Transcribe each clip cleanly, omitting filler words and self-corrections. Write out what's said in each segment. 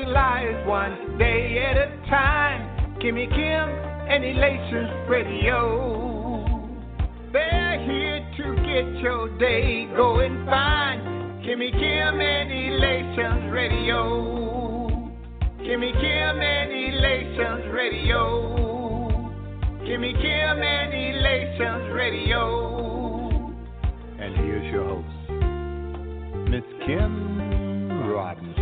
lives one day at a time. Kimmy Kim and Elations Radio. They're here to get your day going fine. Kimmy Kim and Elations Radio. Kimmy Kim and Elations Radio. Kimmy Kim and Elations Radio. And here's your host, Miss Kim Rodney.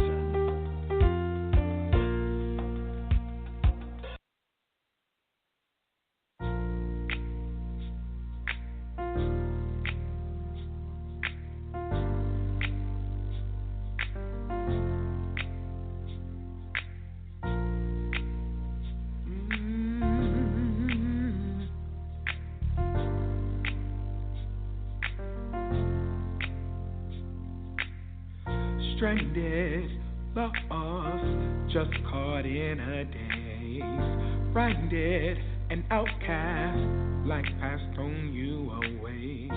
Stranded, lost, just caught in a daze, blinded, an outcast, life passed on you away,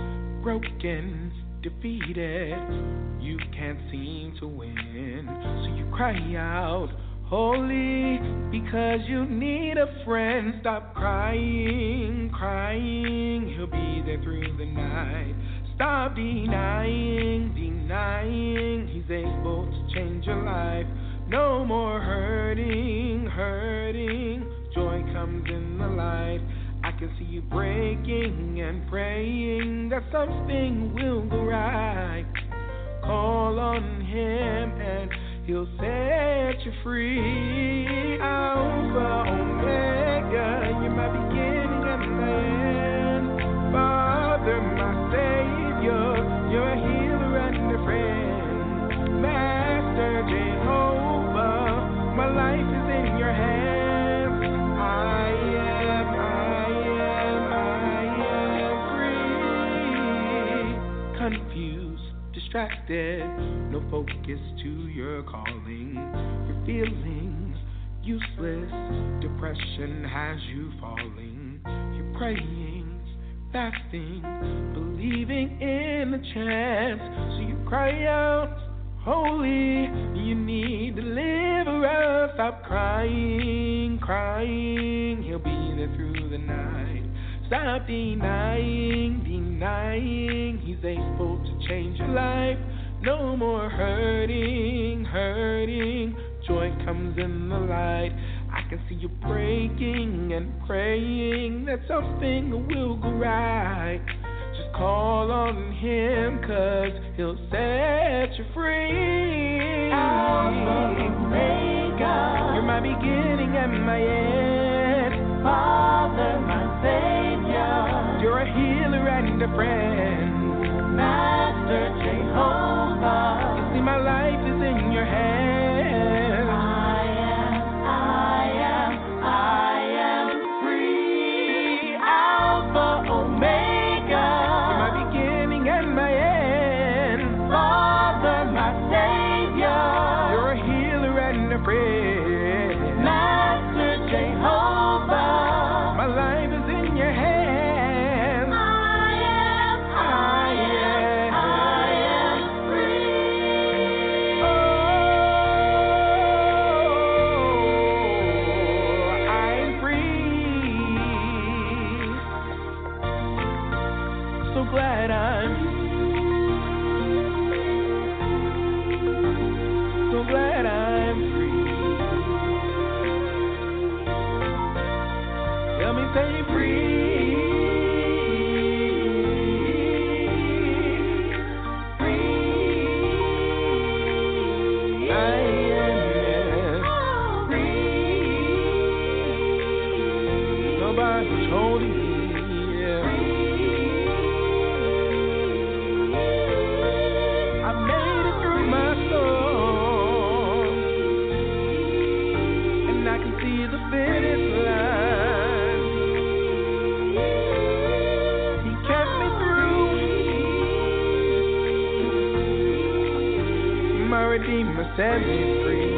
broken, defeated, you can't seem to win, so you cry out, holy, because you need a friend. Stop crying, crying, he'll be there through the night. Stop denying, denying, he's able to change your life. No more hurting, hurting, joy comes in the light. I can see you breaking and praying that something will go right. Call on him and he'll set you free. Alpha, Omega, you're my beginning and my end. Father, my Savior, you're a healer and a friend. Master Jehovah, my life is in your hands. I am free. Confused, distracted, no focus to your calling. Your feelings useless, depression has you falling. You're praying, fasting, believing in the chance. So you cry out, holy, you need deliverance. Stop crying, crying, he'll be there through the night. Stop denying, denying, he's able to change your life. No more hurting, hurting, joy comes in the light. I can see you breaking and praying that something will go right. Just call on him, 'cause he'll set you free. Alpha, Omega, you're my beginning and my end. Father, my Savior, you're a healer and a friend. Master Jehovah, you see my life is in your hands. I am free. Alpha, Omega, you're my beginning and my end. Father, my Savior, you're a healer and a friend. Master Jehovah, my life is in your hands. Say free, free. I am free. Nobody's holding me. Yeah. I made it through my storm, and I can see the finish line. Redeemer set me free.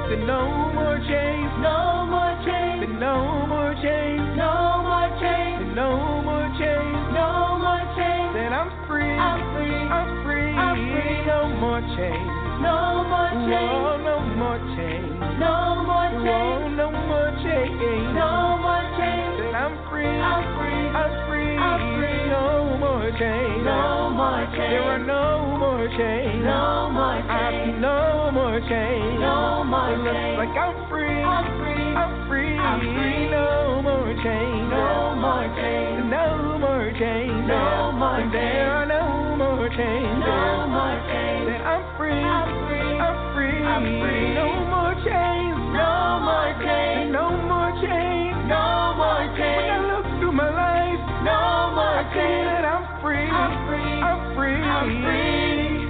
Said no more chains, no more chains, said no more chains, no more chains, said no more chains, no more chains. Said I'm free, I'm free, I'm free, I'm free. no more. more chains. No more chains. Whoa, no more chains. No more Whoa, chains. no more chains. No more chains. That I'm free. I'm free. I'm free. I'm free. No more chains. No more chains. There are no more chains. No more I see chains. no more chains. No more It looks chains. like I'm free. I'm free. I'm free. I'm free. No more chains. No more chains. No more chains. No more chains. There are no more chains. No more chains. That I'm free. I'm free. I'm free. I'm free. No more chains. No more chains. No more chains. No more When I chains. look through my life, No more I see chains. that I'm free. I'm free. I'm free. I'm free.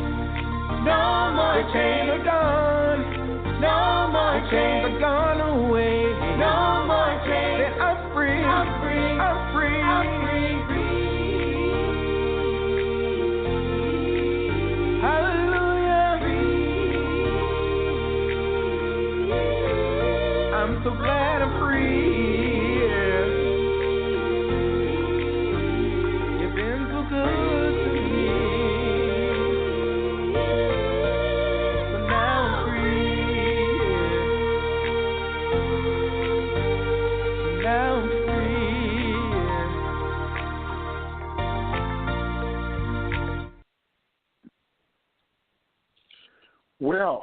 No more The chains are chains. gone. No more The chains are chains. gone away. No more chains. That I'm free. I'm free. I'm free. I'm free. Hallelujah. I'm so glad I'm free. Yeah. You've been so good to me. So now I'm free. Yeah. So now I'm free. Yeah. Well,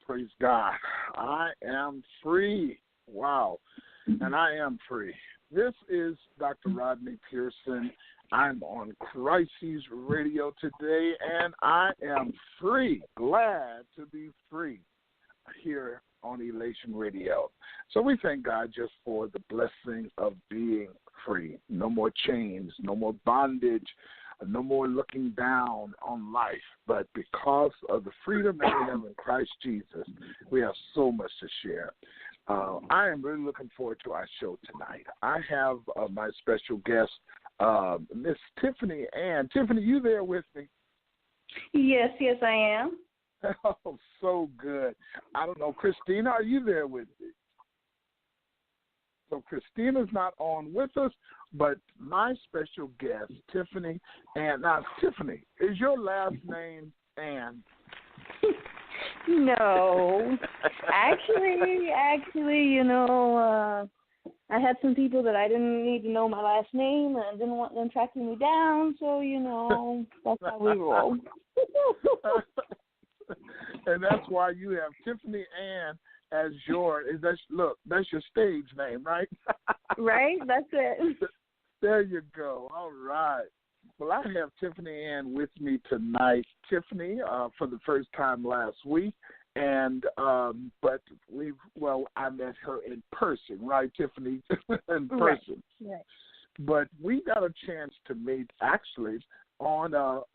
praise God. I am free. Wow. And I am free. This is Dr. Rodney Pearson. I'm on Crises Radio today, and I am free. Glad to be free here on Elation Radio. So we thank God just for the blessing of being free. No more chains, no more bondage, no more looking down on life. But because of the freedom that we have in Christ Jesus, we have so much to share. I am really looking forward to our show tonight. I have my special guest, Miss Tiffany Ann. Tiffany, you there with me? Yes, I am. Oh, so good. I don't know. Christina, are you there with me? So Christina's not on with us, but my special guest, Tiffany Ann. Now, Tiffany, is your last name Ann? No. Actually, you know, I had some people that I didn't need to know my last name, and I didn't want them tracking me down, so, you know, that's how we roll. And that's why you have Tiffany Ann as that's your stage name, right? Right? That's it. There you go. All right. Well, I have Tiffany Ann with me tonight. Tiffany, for the first time last week, and but I met her in person, right, Tiffany? In person. Right. But we got a chance to meet actually on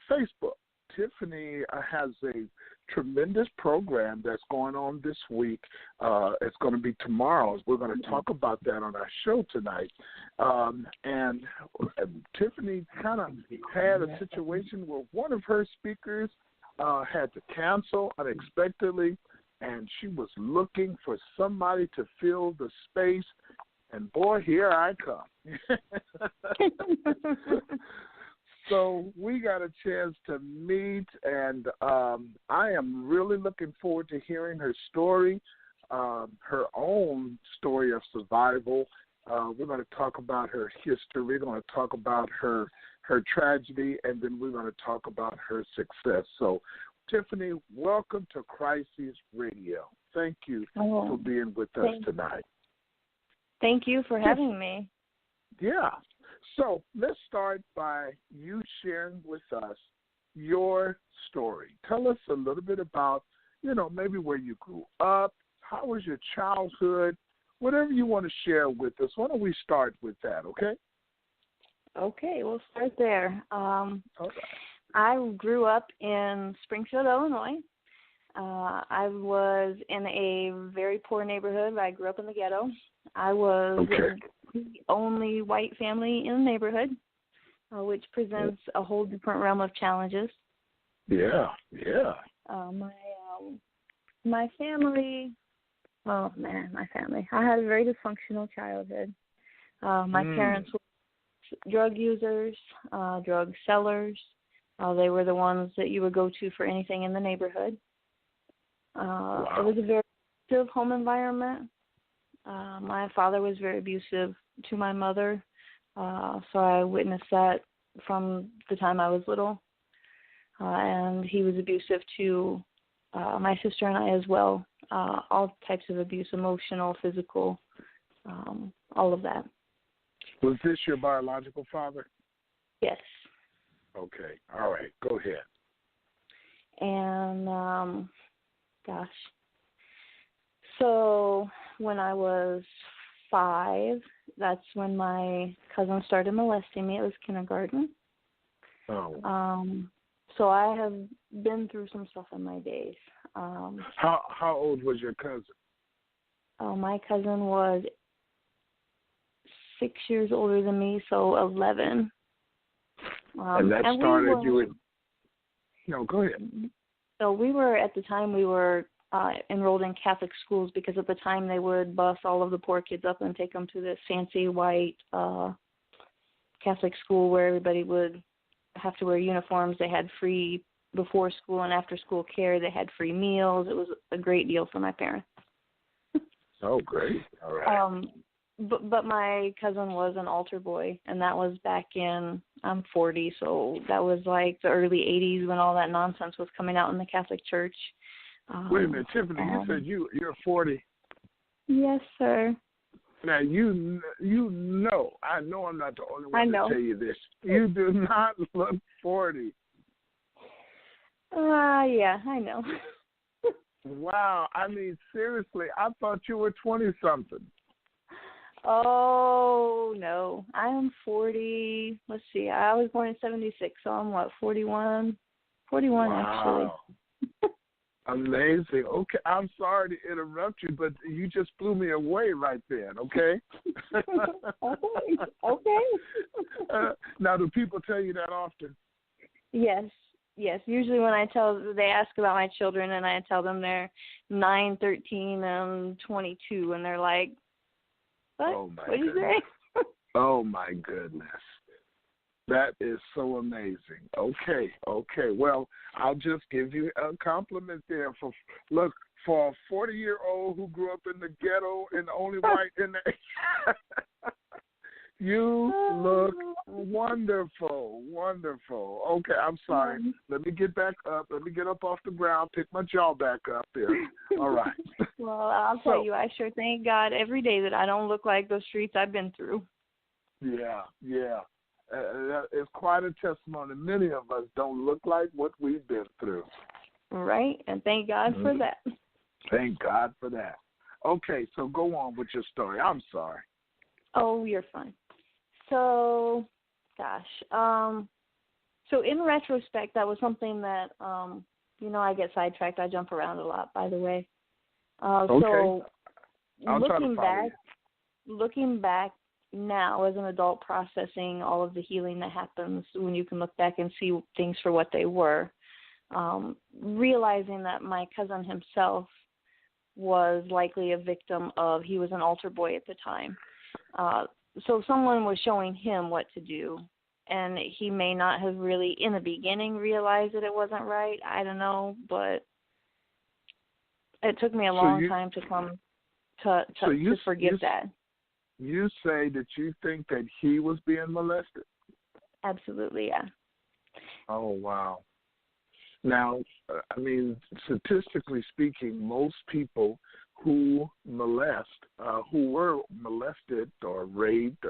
Facebook. Tiffany has a tremendous program that's going on this week. It's going to be tomorrow. We're going to talk about that on our show tonight. And Tiffany kind of had a situation where one of her speakers had to cancel unexpectedly, and she was looking for somebody to fill the space. And, boy, here I come. So we got a chance to meet, and I am really looking forward to hearing her story, her own story of survival. We're going to talk about her history. We're going to talk about her tragedy, and then we're going to talk about her success. So, Tiffany, welcome to Crises Radio. Thank you for being with us tonight. Thank you for having me. Yeah. So let's start by you sharing with us your story. Tell us a little bit about, maybe where you grew up, how was your childhood, whatever you want to share with us. Why don't we start with that, okay? Okay, we'll start there. Okay. I grew up in Springfield, Illinois. I was in a very poor neighborhood. I grew up in the ghetto. I was the only white family in the neighborhood, which presents a whole different realm of challenges. Yeah. My family, my family. I had a very dysfunctional childhood. My parents were drug users, drug sellers. They were the ones that you would go to for anything in the neighborhood. Wow. It was a very abusive home environment. My father was very abusive to my mother, so I witnessed that from the time I was little. And he was abusive to my sister and I as well. All types of abuse, emotional, physical, all of that. Was this your biological father? Yes. Okay. All right. Go ahead. And, so when I was 5, that's when my cousin started molesting me. It was kindergarten. Oh. So I have been through some stuff in my days. How old was your cousin? My cousin was 6 years older than me, so 11. And that started you in... No, go ahead. So we were, at the time, we were enrolled in Catholic schools because at the time they would bus all of the poor kids up and take them to this fancy white Catholic school where everybody would have to wear uniforms. They had free before school and after school care. They had free meals. It was a great deal for my parents. Oh, great. All right. But my cousin was an altar boy, and that was back in, I'm 40, so that was like the early 80s when all that nonsense was coming out in the Catholic Church. Wait a minute, Tiffany, you said you're 40. Yes, sir. Now, I know I'm not the only one to tell you this. You do not look 40. Yeah, I know. Wow. I mean, seriously, I thought you were 20-something. Oh, no. I am 40. Let's see. I was born in 76, so I'm, 41? 41, wow. Actually. Amazing. Okay, I'm sorry to interrupt you, but you just blew me away right then, okay? Okay. Now, do people tell you that often? Yes. Usually when they ask about my children, and I tell them they're 9, 13, and 22, and they're like, what? Oh, my what do you say? Oh, my goodness. That is so amazing. Okay. Well, I'll just give you a compliment there. For a 40-year-old who grew up in the ghetto and the only white in the... You look wonderful. Okay, I'm sorry. Let me get back up. Let me get up off the ground, pick my jaw back up there. All right. Well, I'll tell you, I sure thank God every day that I don't look like those streets I've been through. Yeah. It's quite a testimony. Many of us don't look like what we've been through. Right, and thank God for that. Thank God for that. Okay, so go on with your story. I'm sorry. Oh, you're fine. So, so in retrospect, that was something that, I get sidetracked. I jump around a lot, by the way. Okay. So, looking back now as an adult, processing all of the healing that happens when you can look back and see things for what they were, realizing that my cousin himself was likely a victim of, he was an altar boy at the time. So someone was showing him what to do, and he may not have really, in the beginning, realized that it wasn't right. I don't know, but it took me a long time to come to forgive that. You say that you think that he was being molested? Absolutely, yeah. Oh, wow. Now, I mean, statistically speaking, most people who were molested or raped,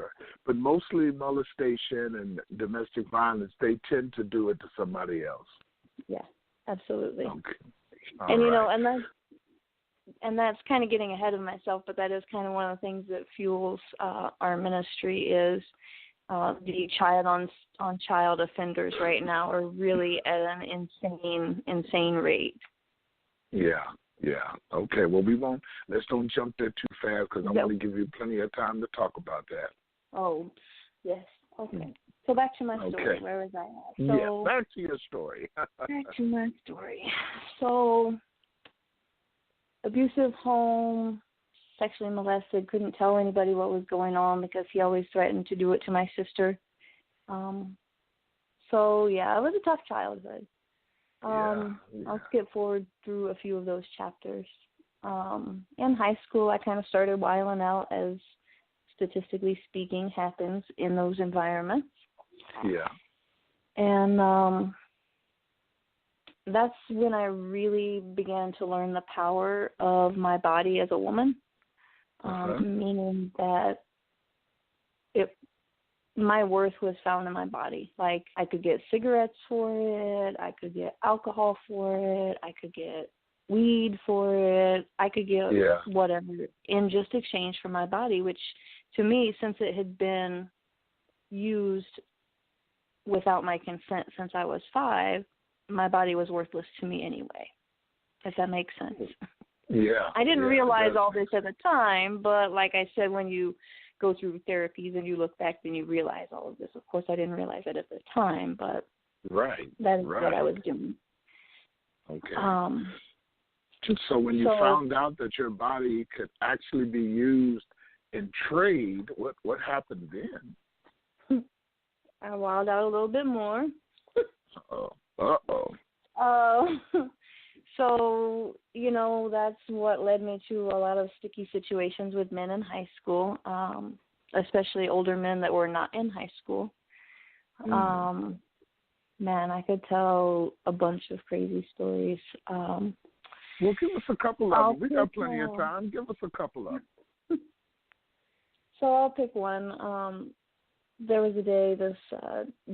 but mostly molestation and domestic violence, they tend to do it to somebody else. Yeah, absolutely. Okay. And and that's kind of getting ahead of myself, but that is kind of one of the things that fuels our ministry is the child on child offenders right now are really at an insane rate. Yeah. Okay. Well, let's don't jump there too fast because I want to give you plenty of time to talk about that. Oh, yes. Okay. So back to my story. Okay. Where was I at? So, back to your story. Back to my story. So, abusive home, sexually molested, couldn't tell anybody what was going on because he always threatened to do it to my sister. So, yeah, it was a tough childhood. Yeah. I'll skip forward through a few of those chapters. In high school, I kind of started wilding out, as statistically speaking happens in those environments. Yeah. And that's when I really began to learn the power of my body as a woman, meaning that my worth was found in my body. Like, I could get cigarettes for it, I could get alcohol for it, I could get weed for it, I could get whatever in just exchange for my body, which to me, since it had been used without my consent since I was 5, my body was worthless to me anyway, if that makes sense. Yeah. I didn't realize all this at the time, but like I said, when you go through therapies and you look back, then you realize all of this. Of course, I didn't realize it at the time, but that is what I was doing. Okay. So when you found out that your body could actually be used in trade, what happened then? I wilded out a little bit more. So, that's what led me to a lot of sticky situations with men in high school, especially older men that were not in high school. Man, I could tell a bunch of crazy stories. Well, give us a couple of them. We got plenty of time. Give us a couple of them. So I'll pick one. There was a day this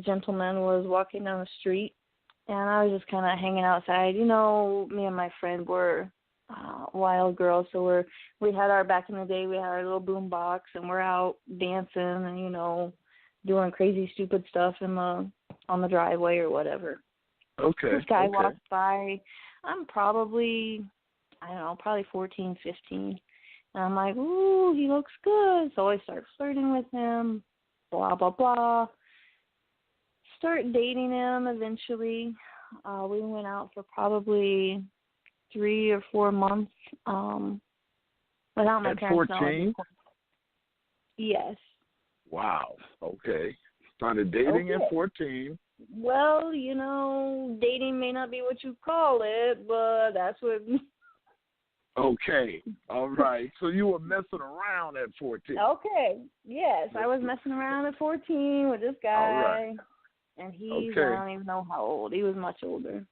gentleman was walking down the street, and I was just kind of hanging outside. Me and my friend were wild girls, so we had back in the day, we had our little boom box, and we're out dancing and, doing crazy, stupid stuff on the driveway or whatever. Okay. This guy walks by. I'm probably 14, 15. And I'm like, ooh, he looks good. So I start flirting with him, blah, blah, blah. Start dating him eventually. We went out for probably 3 or 4 months without my parents knowing. 14? Yes. Wow. Okay. Started dating at 14. Well, dating may not be what you call it, but that's what... Okay. All right. So you were messing around at 14. Okay. Yes, I was messing around at 14 with this guy. All right. And I don't even know how old. He was much older.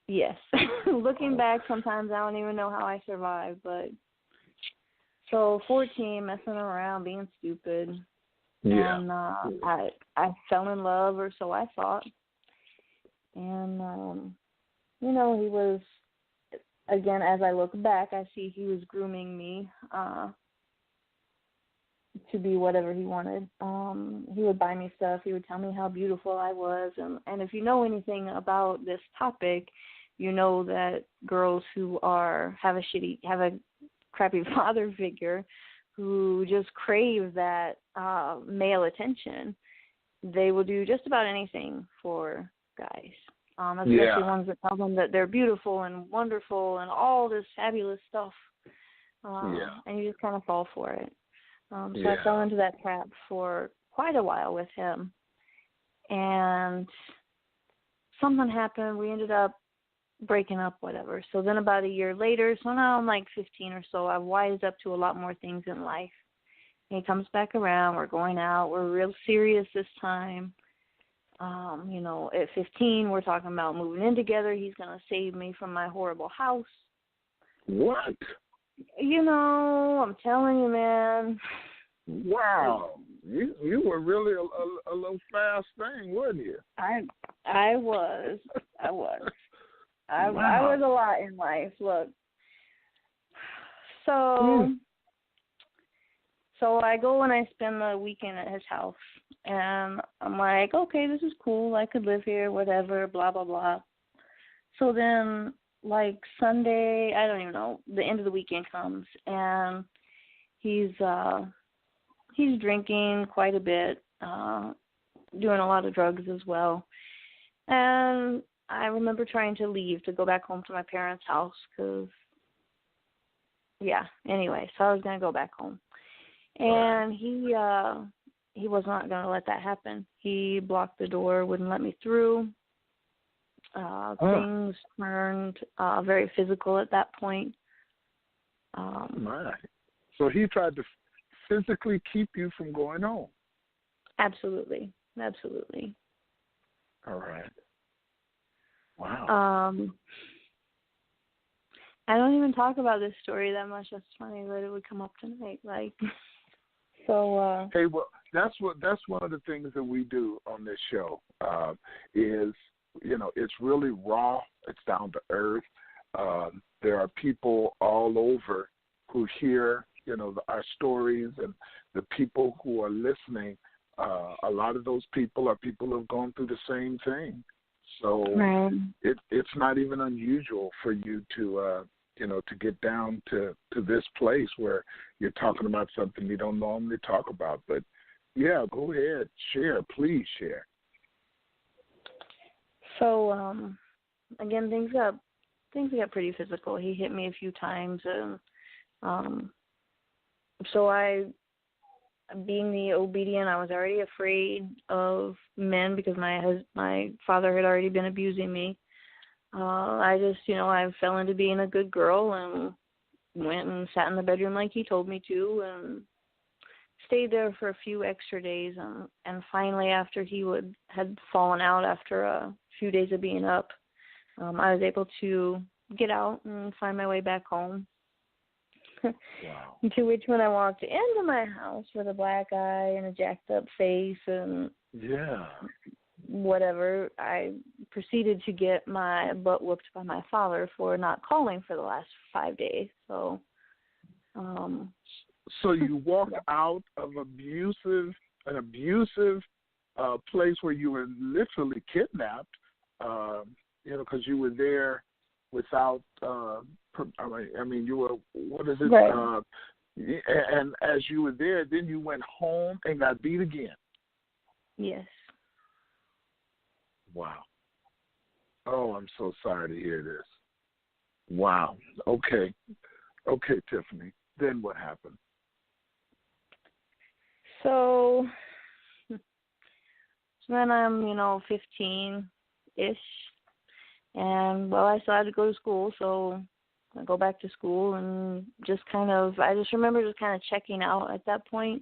Yes. Looking back, sometimes I don't even know how I survived. But so 14, messing around, being stupid. Yeah. And I fell in love, or so I thought. And, he was, again, as I look back, I see he was grooming me to be whatever he wanted. He would buy me stuff. He would tell me how beautiful I was. And if you know anything about this topic, you know that girls who have a crappy father figure who just crave that male attention, they will do just about anything for guys. Especially ones that tell them that they're beautiful and wonderful and all this fabulous stuff. And you just kind of fall for it. So I fell into that trap for quite a while with him. And something happened. We ended up breaking up, whatever. So then about a year later, so now I'm like 15 or so, I've wised up to a lot more things in life. And he comes back around. We're going out. We're real serious this time. At 15, we're talking about moving in together. He's going to save me from my horrible house. What? I'm telling you, man. Wow. You were really a little fast thing, weren't you? I was. I was a lot in life. Look. So I go and I spend the weekend at his house. And I'm like, okay, this is cool. I could live here, whatever, blah, blah, blah. So then, like, Sunday, I don't even know, the end of the weekend comes. And he's drinking quite a bit, doing a lot of drugs as well. And I remember trying to leave to go back home to my parents' house because, anyway, so I was going to go back home. And he he was not going to let that happen. He blocked the door, wouldn't let me through. Things turned very physical at that point. My. So he tried to physically keep you from going home. Absolutely. Absolutely. All right. Wow. I don't even talk about this story that much. That's funny that it would come up tonight. Like, so. Hey, well, that's one of the things that we do on this show. Is, you know, it's really raw. It's down to earth. There are people all over who hear, you know, our stories, and the people who are listening. A lot of those people are people who have gone through the same thing. So it's not even unusual for you to, you know, to get down to this place where you're talking about something you don't normally talk about. But, yeah, go ahead. Share. Please share. So, again, things got pretty physical. He hit me a few times. And so being the obedient, I was already afraid of men because my father had already been abusing me. I just, you know, I fell into being a good girl and went and sat in the bedroom like he told me to, and stayed there for a few extra days. And finally, after he had fallen out after a few days of being up, I was able to get out and find my way back home. Wow. To which, when I walked into my house with a black eye and a jacked up face and whatever, I proceeded to get my butt whooped by my father for not calling for the last 5 days. So, so you walked out of an abusive place where you were literally kidnapped, you know, because you were there without. I mean, you were, what is it? Right. And as you were there, then you went home and got beat again. Yes. Wow. Oh, I'm so sorry to hear this. Wow. Okay, Tiffany. Then what happened? So then I'm, 15-ish. And, well, I still had to go to school, so I go back to school and I just remember just kind of checking out at that point.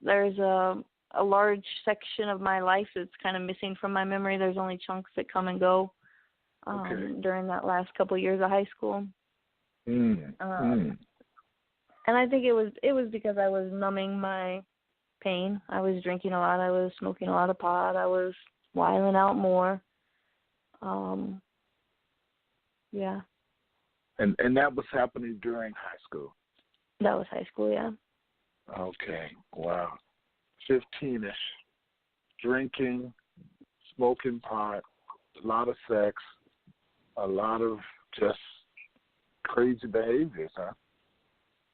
There's a large section of my life that's kind of missing from my memory. There's only chunks that come and go during that last couple of years of high school. And I think it was because I was numbing my pain. I was drinking a lot. I was smoking a lot of pot. I was wilding out more. Yeah. And that was happening during high school? That was high school, yeah. Okay, wow. 15-ish. Drinking, smoking pot, a lot of sex, a lot of just crazy behaviors, huh?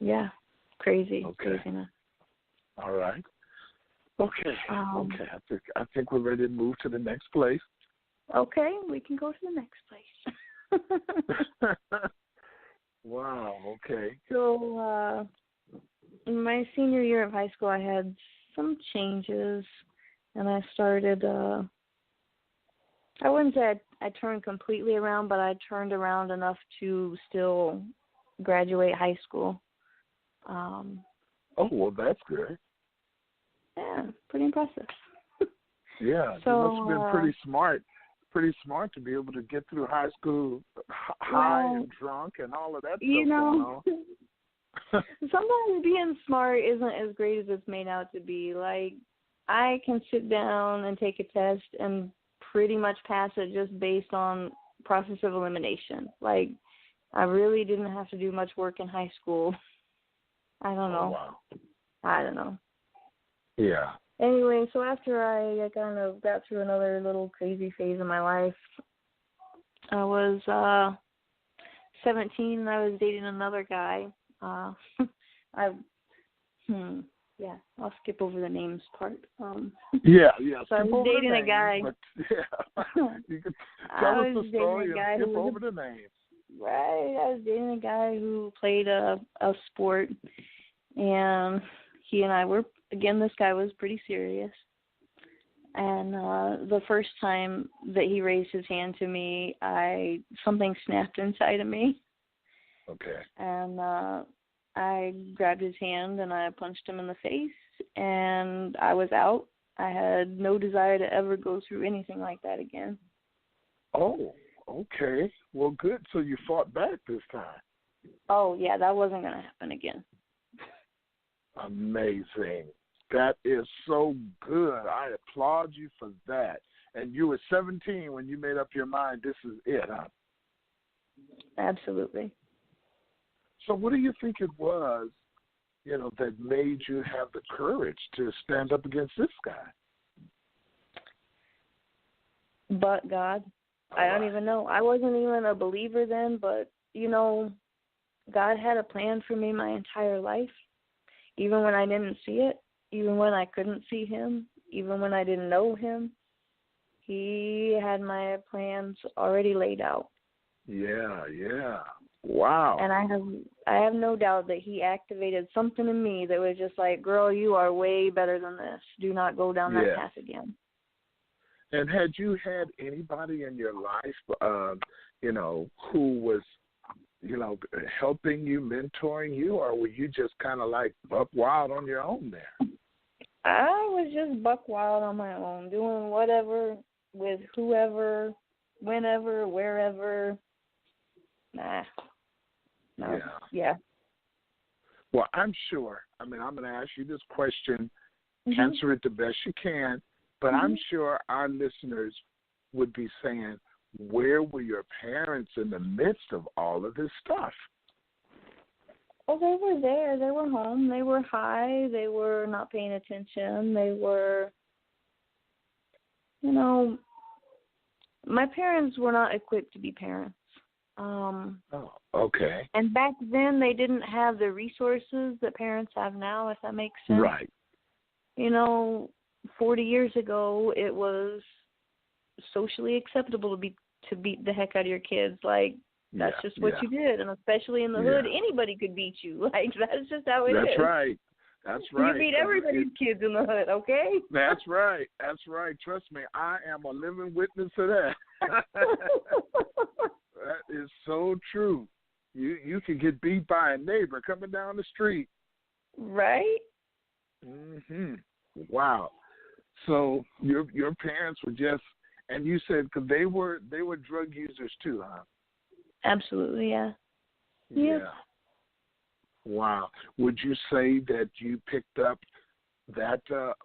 Yeah, crazy. Okay. Craziness. All right. Okay. I think we're ready to move to the next place. Okay, we can go to the next place. Wow, okay. So, in my senior year of high school, I had some changes, and I started, I wouldn't say I turned completely around, but I turned around enough to still graduate high school. Oh, well, that's good. Yeah, pretty impressive. Yeah, so, you must have been pretty smart to be able to get through high school high and drunk and all of that stuff going on. Sometimes being smart isn't as great as it's made out to be. Like, I can sit down and take a test and pretty much pass it just based on process of elimination. Like, I really didn't have to do much work in high school. I don't know. Oh, wow. I don't know. Yeah. Anyway, so after I kind of got through another little crazy phase of my life, I was 17 and I was dating another guy. Yeah, I'll skip over the names part. Yeah. So I was dating a guy. You can tell us the story and skip over the names. Right, I was dating a guy who played a sport, and he and I were again, this guy was pretty serious. And the first time that he raised his hand to me, something snapped inside of me. Okay. And I grabbed his hand and I punched him in the face, and I was out. I had no desire to ever go through anything like that again. Oh, okay. Well, good. So you fought back this time. Oh, yeah, that wasn't going to happen again. Amazing. That is so good. I applaud you for that. And you were 17 when you made up your mind, this is it, huh? Absolutely. So what do you think it was, that made you have the courage to stand up against this guy? But God, I don't even know. I wasn't even a believer then, but, God had a plan for me my entire life, even when I didn't see it, even when I couldn't see him, even when I didn't know him. He had my plans already laid out. Yeah. Wow. And I have no doubt that he activated something in me that was just like, girl, you are way better than this. Do not go down that path again. And had you had anybody in your life, who was, helping you, mentoring you, or were you just kind of like buck wild on your own there? I was just buck wild on my own, doing whatever with whoever, whenever, wherever. Nah. No. Yeah. Well, I'm sure. I'm going to ask you this question. Answer it the best you can. But I'm sure our listeners would be saying, where were your parents in the midst of all of this stuff? Oh, they were there. They were home. They were high. They were not paying attention. They were, my parents were not equipped to be parents. Okay. And back then, they didn't have the resources that parents have now, if that makes sense. Right. 40 years ago, it was socially acceptable to beat the heck out of your kids. Like, that's just what you did. And especially in the hood, anybody could beat you. Like, that's just how it is. That's right. You beat everybody's kids in the hood, okay? That's right. Trust me, I am a living witness to that. That is so true. You can get beat by a neighbor coming down the street. Right? Wow. So your parents were just, and you said, because they were drug users too, huh? Absolutely, yeah. Wow. Would you say that you picked up that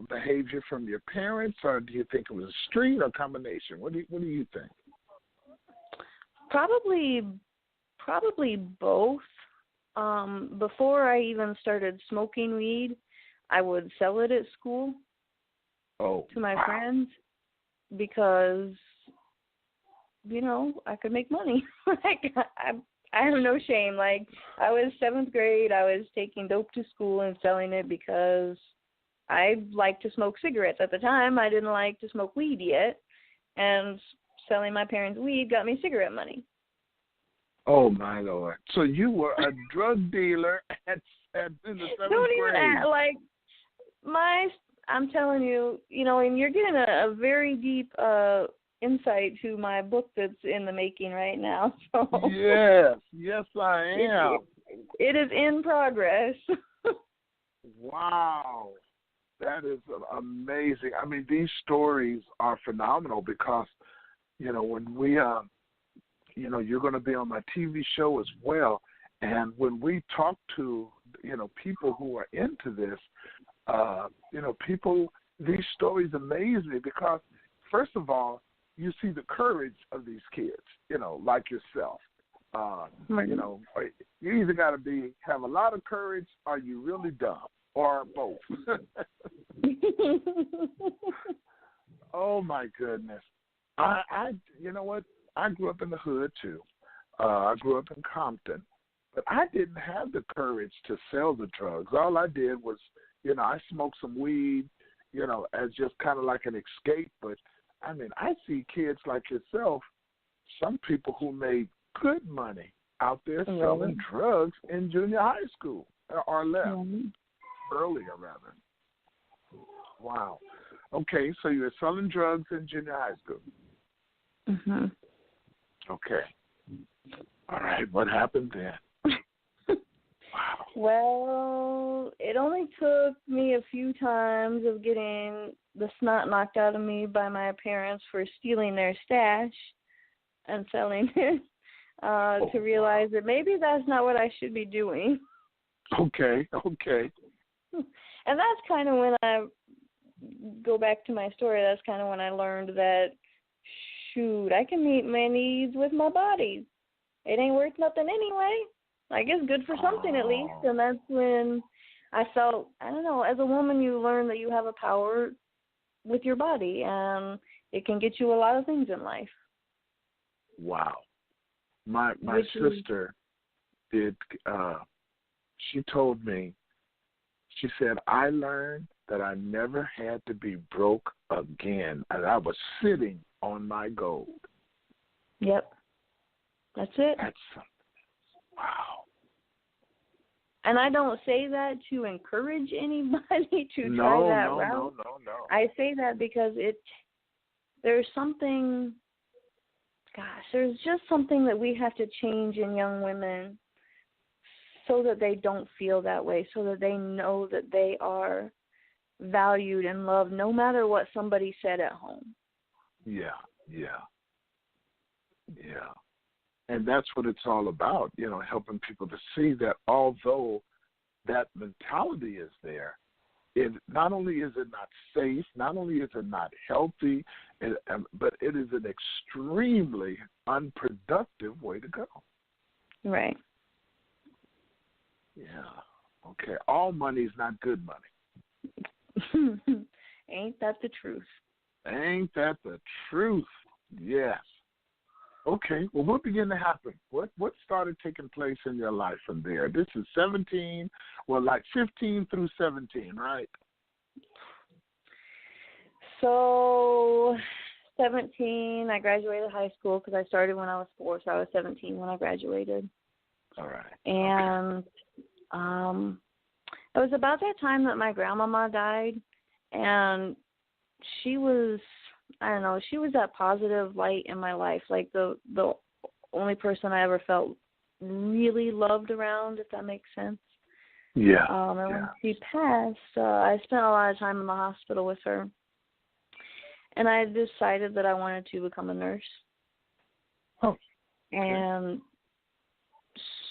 behavior from your parents, or do you think it was a street or combination? What do you think? Probably both. Before I even started smoking weed, I would sell it at school to my friends because, I could make money. Like, I have no shame. Like, I was 7th grade. I was taking dope to school and selling it because I liked to smoke cigarettes. At the time, I didn't like to smoke weed yet, and selling my parents weed got me cigarette money. Oh, my Lord. So you were a drug dealer in the 7th grade. I'm telling you, and you're getting a very deep insight to my book that's in the making right now. So Yes, I am. It is in progress. Wow. That is amazing. I mean, these stories are phenomenal because, when we, you're going to be on my TV show as well. And when we talk to, people who are into this, these stories amaze me because, first of all, you see the courage of these kids, like yourself. You either got to have a lot of courage or you really dumb, or both. Oh, my goodness. You know what? I grew up in the hood, too. I grew up in Compton. But I didn't have the courage to sell the drugs. All I did was, I smoked some weed, as just kind of like an escape. But, I mean, I see kids like yourself, some people who made good money out there selling drugs in junior high school or left, earlier rather. Wow. Okay, so you were selling drugs in junior high school. Mhm. Okay. All right. What happened then? Wow. Well, it only took me a few times of getting the snot knocked out of me by my parents for stealing their stash and selling it to realize that maybe that's not what I should be doing. Okay. And that's kind of when I go back to my story. That's kind of when I learned that, shoot, I can meet my needs with my body. It ain't worth nothing anyway. Like, it's good for something at least. And that's when I felt, I don't know, as a woman you learn that you have a power with your body, and it can get you a lot of things in life. Wow. My sister did, she told me, she said, I learned that I never had to be broke again, and I was sitting on my gold. Yep. That's it. That's something. Wow. And I don't say that to encourage anybody to try that route. No. I say that because there's just something that we have to change in young women so that they don't feel that way, so that they know that they are valued and loved no matter what somebody said at home. Yeah. And that's what it's all about, helping people to see that although that mentality is there, it not only is it not safe, not only is it not healthy, but it is an extremely unproductive way to go. Right. Yeah. Okay. All money is not good money. Ain't that the truth? Ain't that the truth? Yes. Okay. Well, what began to happen? What started taking place in your life from there? This is 17, like 15 through 17, right? So 17, I graduated high school because I started when I was 4, so I was 17 when I graduated. All right. And it was about that time that my grandmama died, and she was, I don't know, she was that positive light in my life, like the only person I ever felt really loved around, if that makes sense. Yeah. And when she passed, I spent a lot of time in the hospital with her, and I decided that I wanted to become a nurse. Oh. Okay. And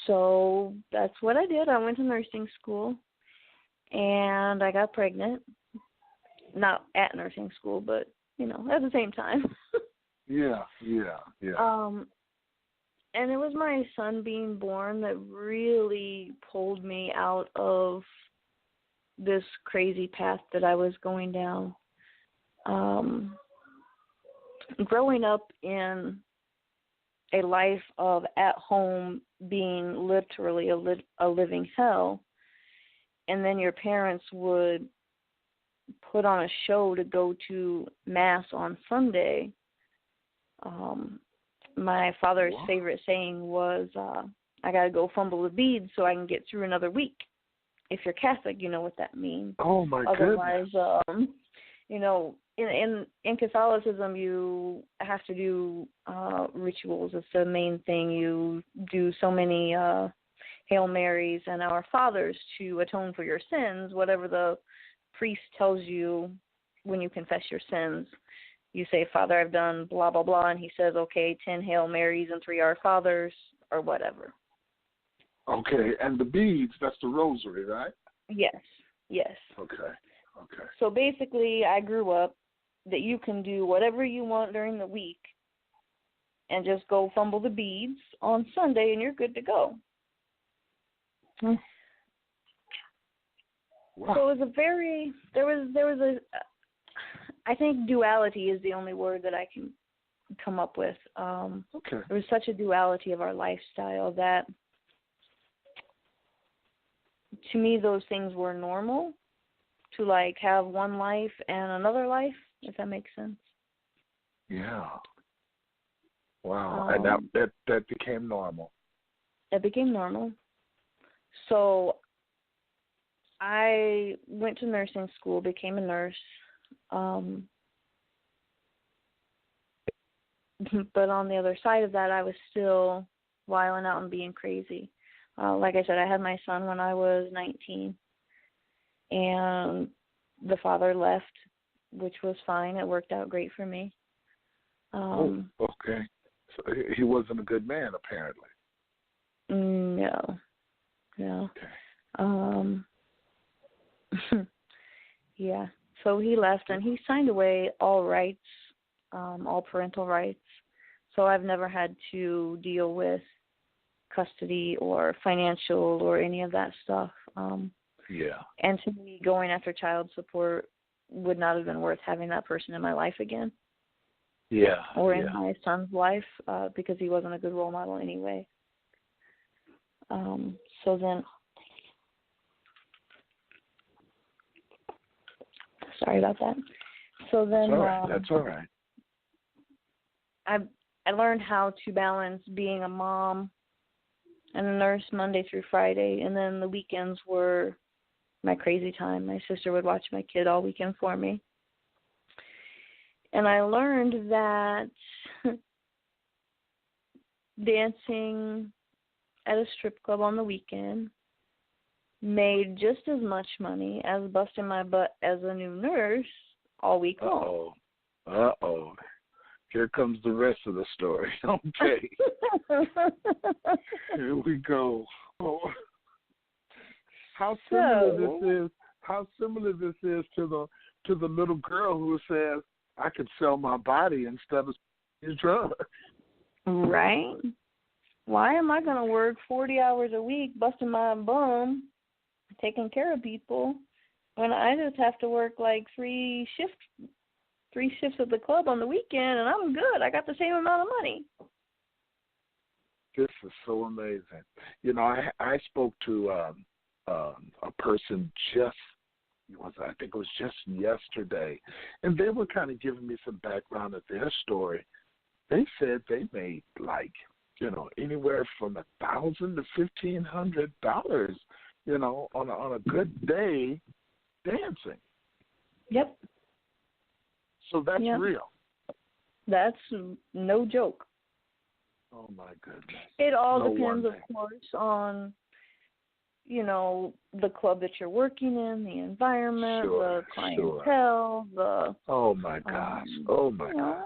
so that's what I did. I went to nursing school, and I got pregnant. Not at nursing school, but, at the same time. Yeah. And it was my son being born that really pulled me out of this crazy path that I was going down. Growing up in a life of at home being literally a living hell, and then your parents would put on a show to go to Mass on Sunday. My father's favorite saying was, I got to go fumble the beads so I can get through another week. If you're Catholic, you know what that means. Oh, my goodness. Otherwise, in Catholicism, you have to do rituals. It's the main thing. You do so many Hail Marys and Our Fathers to atone for your sins, whatever the priest tells you when you confess your sins. You say, Father, I've done blah, blah, blah, and he says, okay, 10 Hail Marys and 3 Our Fathers, or whatever. Okay, and the beads, that's the rosary, right? Yes. Okay. So basically, I grew up that you can do whatever you want during the week and just go fumble the beads on Sunday, and you're good to go. Wow. So it was there was a, I think duality is the only word that I can come up with. Okay. There was such a duality of our lifestyle that, to me, those things were normal, to like have one life and another life, if that makes sense. Yeah. Wow. And that became normal. It became normal. So I went to nursing school, became a nurse. But on the other side of that, I was still wilding out and being crazy. Like I said, I had my son when I was 19, and the father left, which was fine. It worked out great for me. Okay. So he wasn't a good man, apparently. No. Okay. Yeah. So he left, and he signed away all rights, all parental rights. So I've never had to deal with custody or financial or any of that stuff. Yeah. And to me, going after child support would not have been worth having that person in my life again. Yeah. Or in my son's life, because he wasn't a good role model anyway. So then, sorry about that. So then, that's all right. I learned how to balance being a mom and a nurse Monday through Friday, and then the weekends were my crazy time. My sister would watch my kid all weekend for me. And I learned that dancing at a strip club on the weekend made just as much money as busting my butt as a new nurse all week long. Uh-oh. Here comes the rest of the story. Okay. Here we go. Oh. How similar this is to the little girl who says, I could sell my body instead of his drugs. Right? Why am I going to work 40 hours a week busting my bum, taking care of people, when I just have to work like three shifts at the club on the weekend, and I'm good. I got the same amount of money. This is so amazing. You know, I spoke to a person I think it was just yesterday, and they were kind of giving me some background of their story. They said they made anywhere from $1,000 to $1,500, on a good day dancing. Yep. So that's real. That's no joke. Oh, my goodness. It all depends, of course, on, the club that you're working in, the environment, the clientele, Oh, my gosh.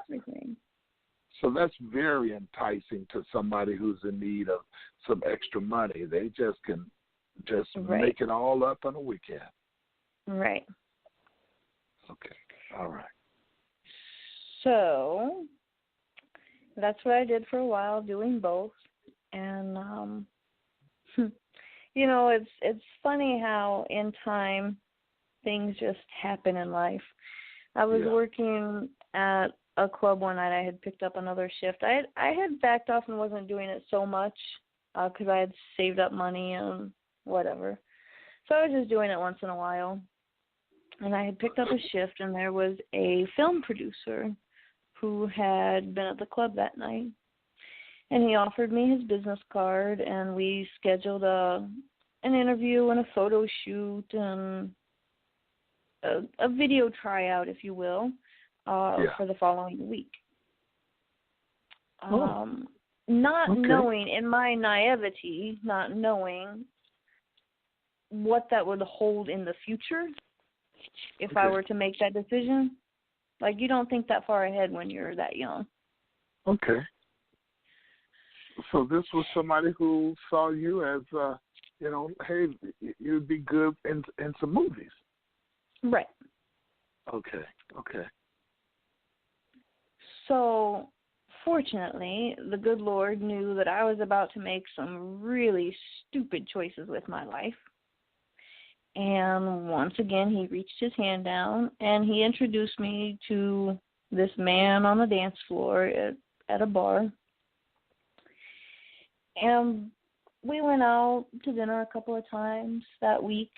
Everything. So that's very enticing to somebody who's in need of some extra money. They just can make it all up on a weekend. Right. Okay. All right. So that's what I did for a while, doing both. And, it's funny how in time things just happen in life. I was working at a club one night. I had picked up another shift. I had backed off and wasn't doing it so much because I had saved up money and whatever. So I was just doing it once in a while. And I had picked up a shift, and there was a film producer who had been at the club that night. And he offered me his business card, and we scheduled an interview and a photo shoot and a video tryout, if you will, for the following week. Knowing, in my naivety, not knowing what that would hold in the future if I were to make that decision. Like, you don't think that far ahead when you're that young. Okay. So this was somebody who saw you as, hey, you'd be good in some movies. Right. Okay. So, fortunately, the good Lord knew that I was about to make some really stupid choices with my life. And once again, he reached his hand down, and he introduced me to this man on the dance floor at a bar. And we went out to dinner a couple of times that week.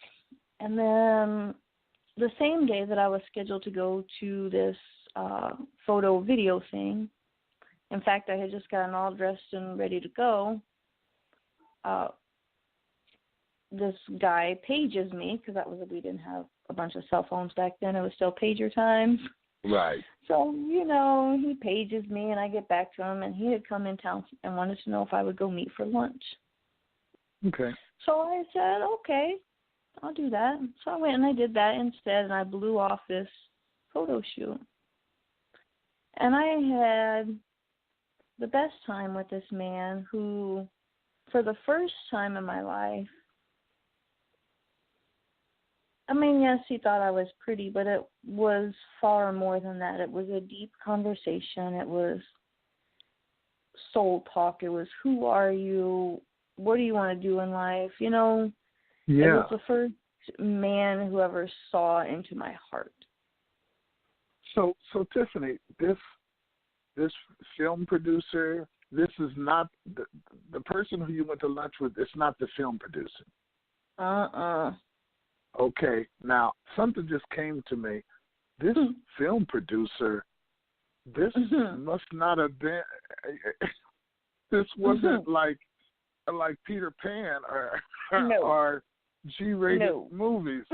And then the same day that I was scheduled to go to this photo video thing, in fact, I had just gotten all dressed and ready to go, this guy pages me, because we didn't have a bunch of cell phones back then. It was still pager times. Right. So, he pages me, and I get back to him, and he had come in town and wanted to know if I would go meet for lunch. Okay. So I said, okay, I'll do that. So I went and I did that instead, and I blew off this photo shoot. And I had the best time with this man who, for the first time in my life, I mean, yes, he thought I was pretty, but it was far more than that. It was a deep conversation. It was soul talk. It was, who are you? What do you want to do in life? It was the first man who ever saw into my heart. So Tiffany, this film producer, this is not the person who you went to lunch with. It's not the film producer. Okay, now something just came to me. This film producer, this must not have been. This wasn't like Peter Pan or G-rated movies.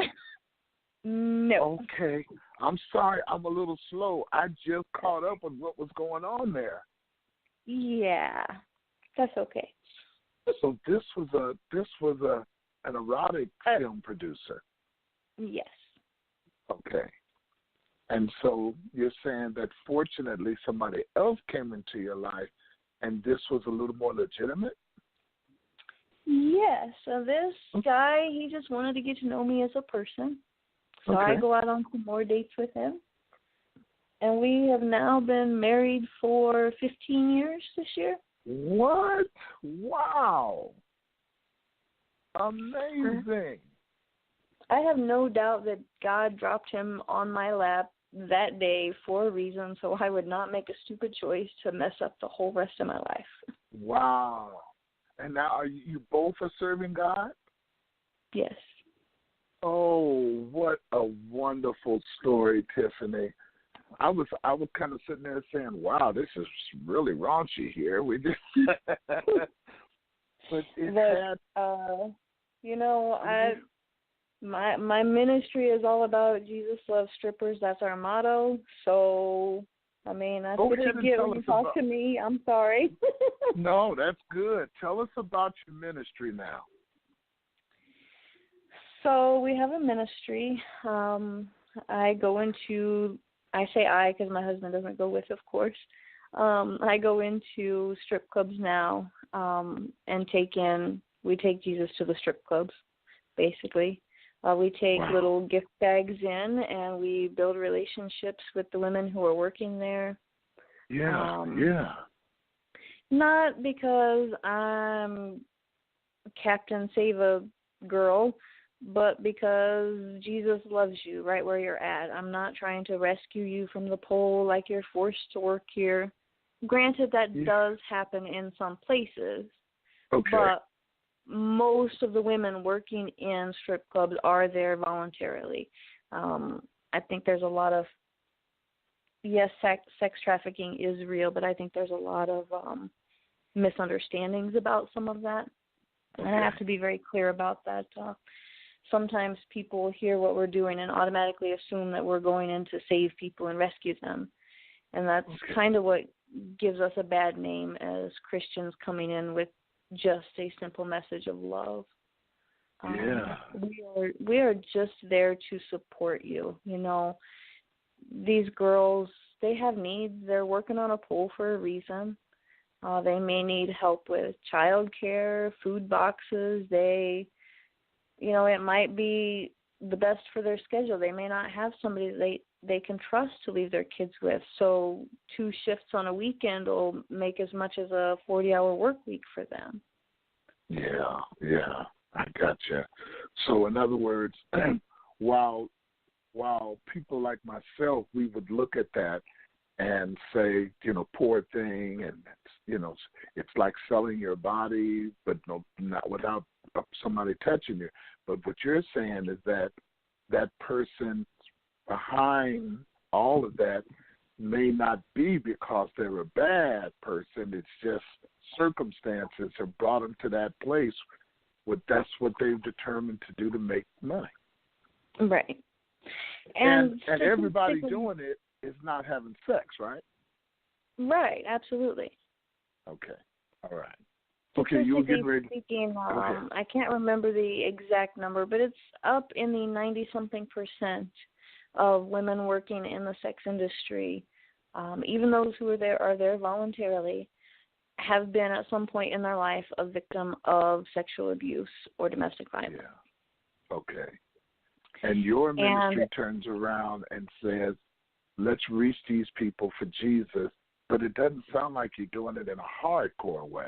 No. Okay, I'm sorry, I'm a little slow. I just caught up with what was going on there. Yeah, that's okay. So this was an erotic film producer. Yes. Okay. And so you're saying that fortunately somebody else came into your life and this was a little more legitimate? Yes. So this guy, he just wanted to get to know me as a person. So I go out on some more dates with him. And we have now been married for 15 years this year. What? Wow. Amazing. I have no doubt that God dropped him on my lap that day for a reason, so I would not make a stupid choice to mess up the whole rest of my life. Wow. And now are you both are serving God? Yes. Oh, what a wonderful story, Tiffany. I was kind of sitting there saying, wow, this is really raunchy here. We just but it had my ministry is all about Jesus loves strippers. That's our motto. So, I mean, that's what you get when you talk to me. I'm sorry. No, that's good. Tell us about your ministry now. So we have a ministry. I say I because my husband doesn't go with, of course. I go into strip clubs now and we take Jesus to the strip clubs, basically. We take little gift bags in, and we build relationships with the women who are working there. Yeah. Not because I'm Captain Save-A girl, but because Jesus loves you right where you're at. I'm not trying to rescue you from the pole like you're forced to work here. Granted, that does happen in some places, but most of the women working in strip clubs are there voluntarily. I think there's a lot of, sex trafficking is real, but I think there's a lot of misunderstandings about some of that. And I have to be very clear about that. Sometimes people hear what we're doing and automatically assume that we're going in to save people and rescue them. And that's kind of what gives us a bad name as Christians coming in with just a simple message of love. We are just there to support you. These girls, they have needs. They're working on a pole for a reason. They may need help with child care, food boxes. It might be the best for their schedule. They may not have somebody they can trust to leave their kids with. So 2 shifts on a weekend will make as much as a 40-hour work week for them. Yeah, I gotcha. So in other words, while people like myself, we would look at that and say, poor thing, and it's like selling your body, but not without somebody touching you. But what you're saying is that person behind all of that may not be because they're a bad person. It's just circumstances have brought them to that place that's what they've determined to do to make money. Right. And everybody doing it is not having sex, right? Right, absolutely. Okay. All right. Okay, you were getting ready. Speaking, I can't remember the exact number, but it's up in the 90-something% of women working in the sex industry, even those who are there voluntarily, have been at some point in their life a victim of sexual abuse or domestic violence. Yeah. Okay. And your ministry turns around and says, let's reach these people for Jesus, but it doesn't sound like you're doing it in a hardcore way.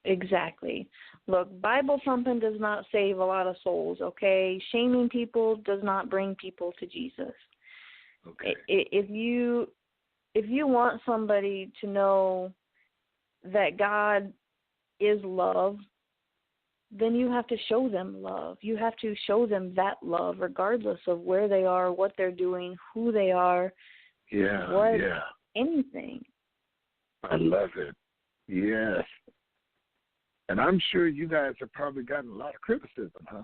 Exactly. Look, Bible thumping does not save a lot of souls, okay? Shaming people does not bring people to Jesus. Okay. If you want somebody to know that God is love, then you have to show them love. You have to show them that love regardless of where they are, what they're doing, who they are. Anything. I love it. Yes. And I'm sure you guys have probably gotten a lot of criticism, huh?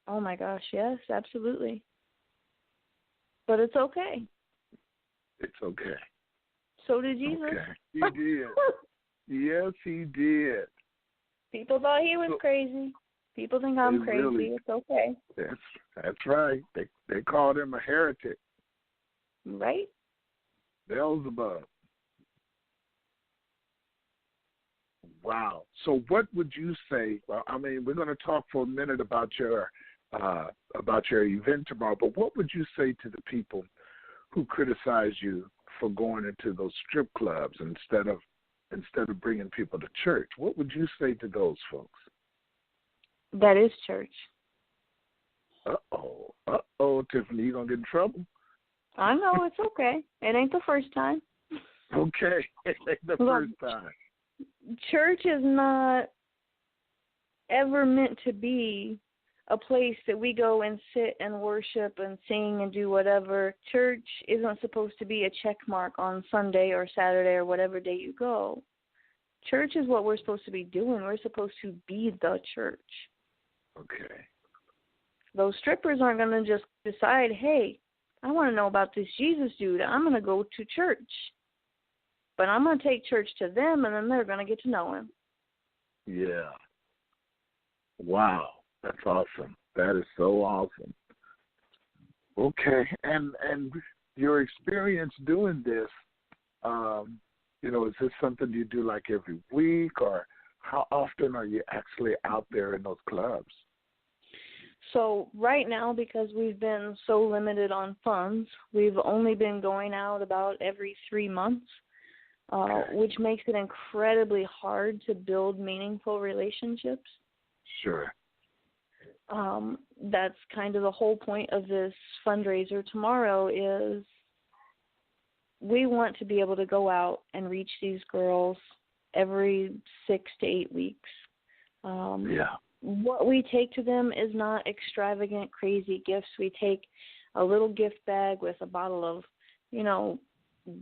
Oh, my gosh, yes, absolutely. But it's okay. It's okay. So did Jesus. Okay. He did. Yes, he did. People thought he was crazy. People think I'm crazy. Really, it's okay. That's right. They called him a heretic. Right. Beelzebub. Wow. So what would you say? Well, I mean, we're going to talk for a minute about your event tomorrow, but what would you say to the people who criticize you for going into those strip clubs instead of bringing people to church? What would you say to those folks? That is church. Uh-oh, Tiffany, you going to get in trouble? I know, it's okay. It ain't the first time. Okay, it ain't the first time. Church is not ever meant to be a place that we go and sit and worship and sing and do whatever. Church isn't supposed to be a check mark on Sunday or Saturday or whatever day you go. Church is what we're supposed to be doing. We're supposed to be the church. Okay. Those strippers aren't going to just decide, hey, I want to know about this Jesus dude. I'm going to go to church. But I'm going to take church to them, and then they're going to get to know him. Yeah. Wow. That's awesome. That is so awesome. Okay. And your experience doing this, is this something you do like every week, or how often are you actually out there in those clubs? So right now, because we've been so limited on funds, we've only been going out about every 3 months. Which makes it incredibly hard to build meaningful relationships. Sure. That's kind of the whole point of this fundraiser tomorrow is we want to be able to go out and reach these girls every 6 to 8 weeks. What we take to them is not extravagant, crazy gifts. We take a little gift bag with a bottle of,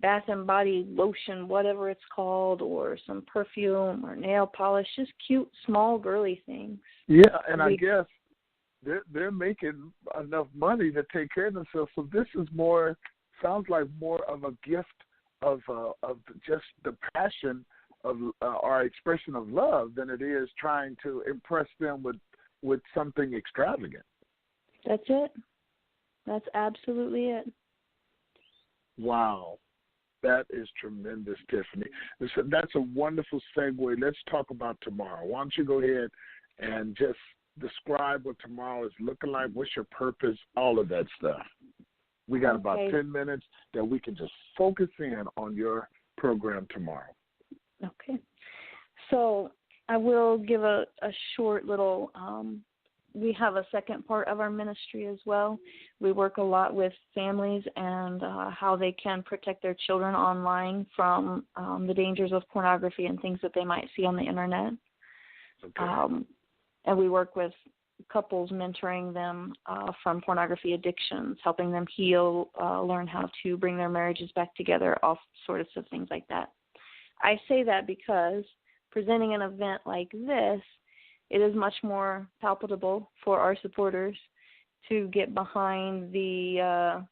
Bath and Body lotion, whatever it's called, or some perfume or nail polish, just cute, small, girly things. Yeah, and I guess they're making enough money to take care of themselves. So this is sounds like more of a gift of just the passion of our expression of love than it is trying to impress them with something extravagant. That's it. That's absolutely it. Wow. That is tremendous, Tiffany. That's a wonderful segue. Let's talk about tomorrow. Why don't you go ahead and just describe what tomorrow is looking like, what's your purpose, all of that stuff. We got about 10 minutes that we can just focus in on your program tomorrow. Okay. So I will give a short little we have a second part of our ministry as well. We work a lot with families and how they can protect their children online from the dangers of pornography and things that they might see on the internet. Okay. And we work with couples, mentoring them from pornography addictions, helping them heal, learn how to bring their marriages back together, all sorts of things like that. I say that because presenting an event like this it is much more palatable for our supporters to get behind the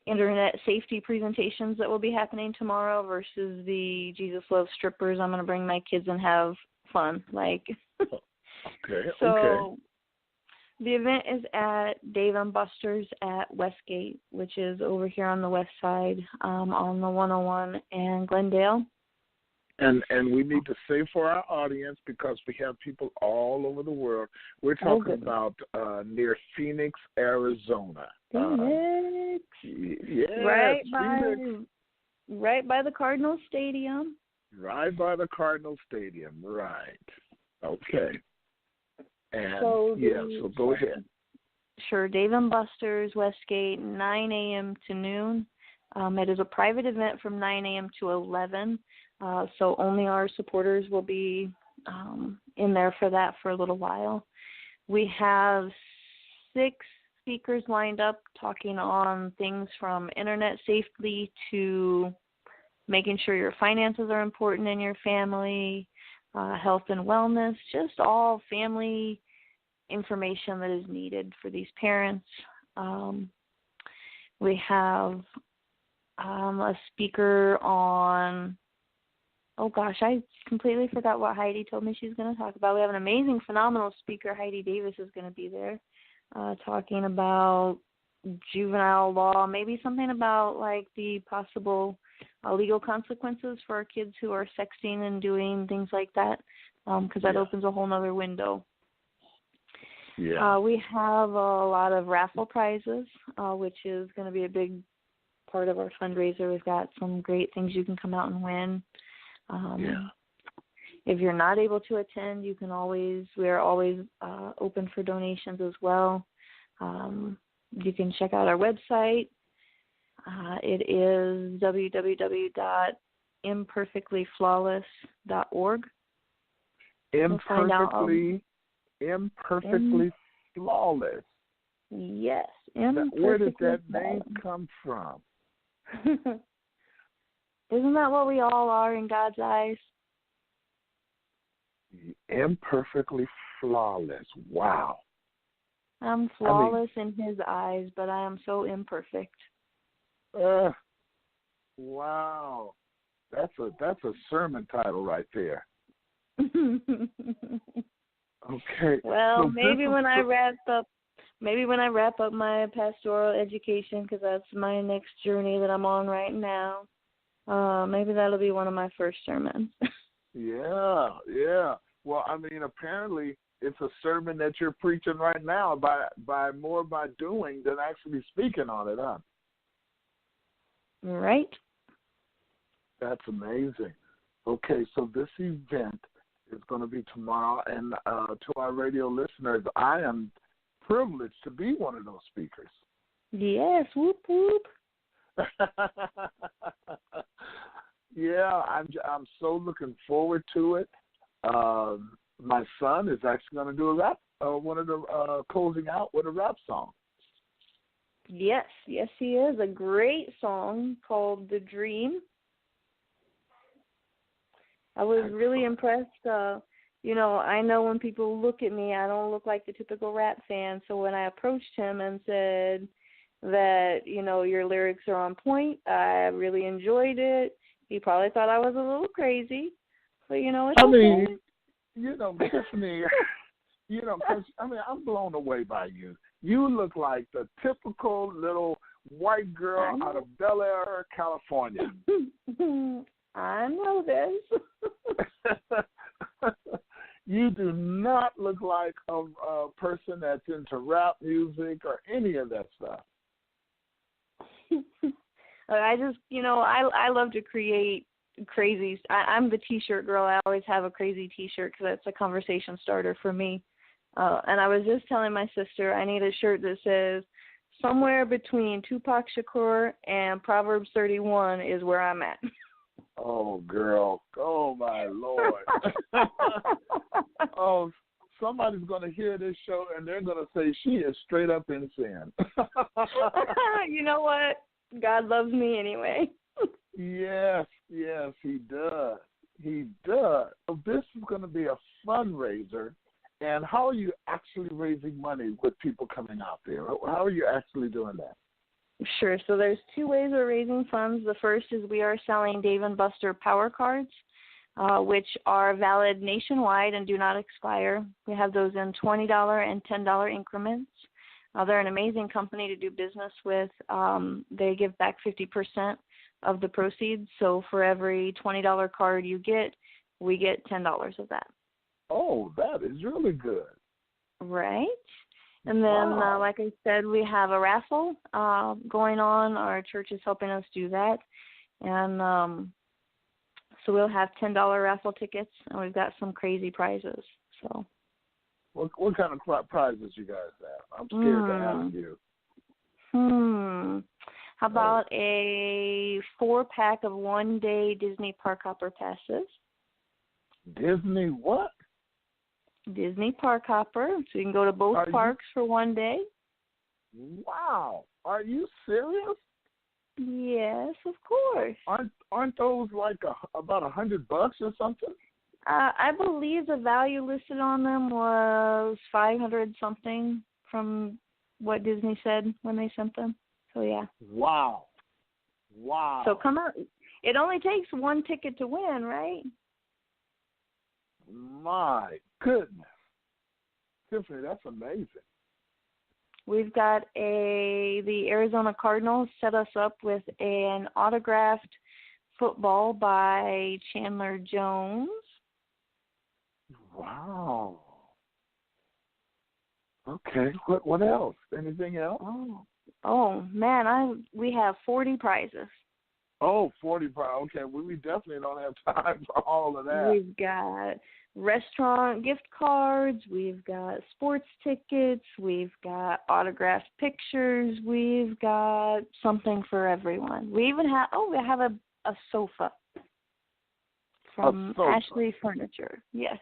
internet safety presentations that will be happening tomorrow versus the Jesus Loves Strippers, I'm going to bring my kids and have fun. So the event is at Dave & Buster's at Westgate, which is over here on the west side on the 101 and Glendale. And we need to say for our audience, because we have people all over the world, we're talking about near Phoenix, Arizona. Phoenix. Yes, right by the Cardinal Stadium. Right by the Cardinal Stadium, right. Okay. And so go ahead. Sure, Dave & Buster's, Westgate, 9 a.m. to noon. It is a private event from 9 a.m. to 11. So only our supporters will be in there for that for a little while. We have 6 speakers lined up talking on things from internet safety to making sure your finances are important in your family, health and wellness, just all family information that is needed for these parents. We have a speaker on, oh gosh, I completely forgot what Heidi told me she was going to talk about. We have an amazing, phenomenal speaker. Heidi Davis is going to be there talking about juvenile law, maybe something about the possible legal consequences for our kids who are sexting and doing things like that, because that opens a whole nother window. Yeah. We have a lot of raffle prizes, which is going to be a big part of our fundraiser. We've got some great things you can come out and win. If you're not able to attend, we are always open for donations as well. You can check out our website. It is www.imperfectlyflawless.org. Imperfectly flawless. Yes. Where did that name come from? Isn't that what we all are in God's eyes? Imperfectly flawless. Wow. I'm flawless in His eyes, but I am so imperfect. Wow. That's a sermon title right there. Okay. Well, so maybe when I wrap up my pastoral education, because that's my next journey that I'm on right now, maybe that'll be one of my first sermons. Yeah. Well, apparently it's a sermon that you're preaching right now by more by doing than actually speaking on it, huh? Right. That's amazing. Okay, so this event is going to be tomorrow, and to our radio listeners, I am privileged to be one of those speakers. Yes, whoop whoop. Yeah, I'm so looking forward to it. My son is actually going to do a rap, one of the closing out with a rap song. Yes, he is. A great song called "The Dream." I was really impressed. I know when people look at me, I don't look like the typical rap fan. So when I approached him and said that, your lyrics are on point, I really enjoyed it. He probably thought I was a little crazy, but it's okay. Tiffany, because I'm blown away by you. You look like the typical little white girl out of Bel Air, California. I know this. You do not look like a person that's into rap music or any of that stuff. I just, I love to create crazy. I'm the T-shirt girl. I always have a crazy T-shirt because it's a conversation starter for me. And I was just telling my sister I need a shirt that says, somewhere between Tupac Shakur and Proverbs 31 is where I'm at. Oh, girl. Oh, my Lord. Oh, somebody's going to hear this show, and they're going to say she is straight up in sin. You know what? God loves me anyway. Yes, he does. He does. So this is going to be a fundraiser, And how are you actually raising money with people coming out there? How are you actually doing that? Sure. So there's two ways we're raising funds. The first is we are selling Dave & Buster Power Cards, which are valid nationwide and do not expire. We have those in $20 and $10 increments. They're an amazing company to do business with. They give back 50% of the proceeds. So for every $20 card you get, we get $10 of that. Oh, that is really good. Right. And then, like I said, we have a raffle going on. Our church is helping us do that. And so we'll have $10 raffle tickets, and we've got some crazy prizes. So, what kind of prizes you guys have? I'm scared to ask you. How about a 4-pack of one-day Disney Park Hopper passes? Disney what? Disney Park Hopper, so you can go to both parks for one day. Wow. Are you serious? Yes, of course. Aren't those like about $100 or something? I believe the value listed on them was $500 something from what Disney said when they sent them. So yeah. Wow. So come out. It only takes one ticket to win, right? My goodness. Tiffany, that's amazing. We've got the Arizona Cardinals set us up with an autographed football by Chandler Jones. Wow. Okay. What else? Anything else? Oh man, we have 40 prizes. Oh, 40 prizes. Okay, we definitely don't have time for all of that. We've got restaurant gift cards, we've got sports tickets, we've got autographed pictures, we've got something for everyone. We even have a sofa from Ashley Furniture. Yes.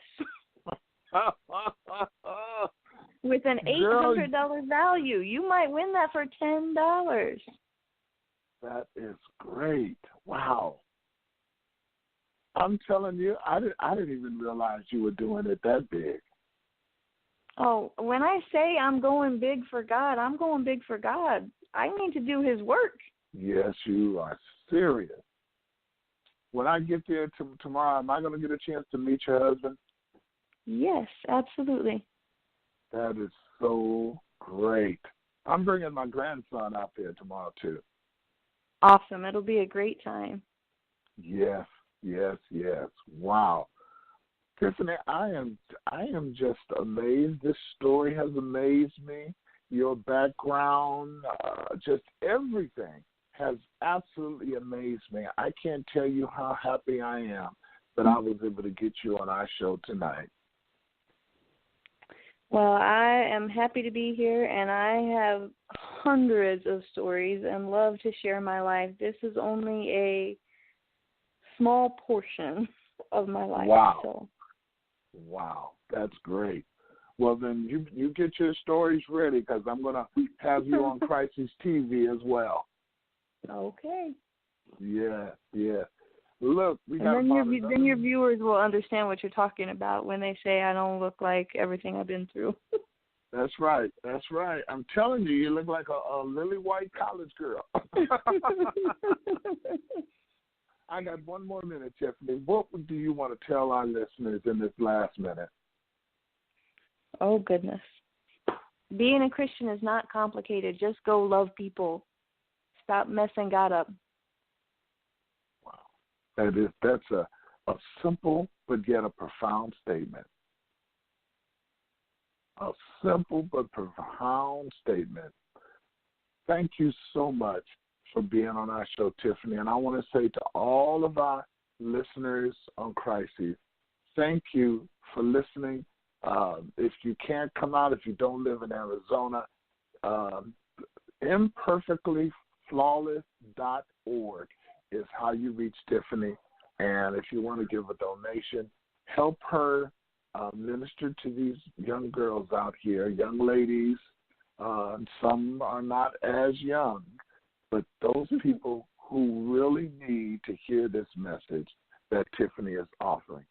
With an $800 value. You might win that for $10. That is great. Wow. I'm telling you, I didn't even realize you were doing it that big. Oh, when I say I'm going big for God, I'm going big for God. I need to do his work. Yes, you are serious. When I get there tomorrow, am I going to get a chance to meet your husband? Yes, absolutely. That is so great. I'm bringing my grandson out there tomorrow, too. Awesome. It'll be a great time. Yes. Wow. Tiffany, I am just amazed. This story has amazed me. Your background, just everything has absolutely amazed me. I can't tell you how happy I am that I was able to get you on our show tonight. Well, I am happy to be here, and I have hundreds of stories and love to share my life. This is only a small portion of my life. Wow. So. Wow, that's great. Well, then you get your stories ready because I'm going to have you on Crisis TV as well. Okay. Yeah. Look, we got then your viewers will understand what you're talking about when they say I don't look like everything I've been through. That's right. I'm telling you, you look like a lily white college girl. I got one more minute, Tiffany. What do you want to tell our listeners in this last minute? Oh, goodness. Being a Christian is not complicated. Just go love people. Stop messing God up. Wow. That's a simple but yet a profound statement. A simple but profound statement. Thank you so much for being on our show, Tiffany. And I want to say to all of our listeners on Crises, thank you for listening. If you can't come out, if you don't live in Arizona, imperfectlyflawless.org is how you reach Tiffany. And if you want to give a donation, help her minister to these young girls out here, young ladies. Some are not as young, but those people who really need to hear this message that Tiffany is offering.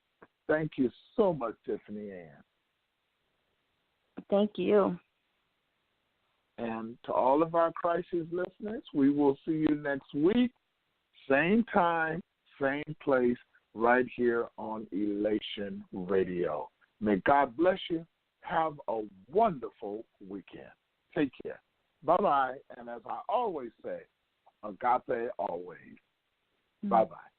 Thank you so much, Tiffany Ann. Thank you. And to all of our Crises listeners, we will see you next week, same time, same place, right here on Elation Radio. May God bless you. Have a wonderful weekend. Take care. Bye-bye. And as I always say, agape always. Bye-bye.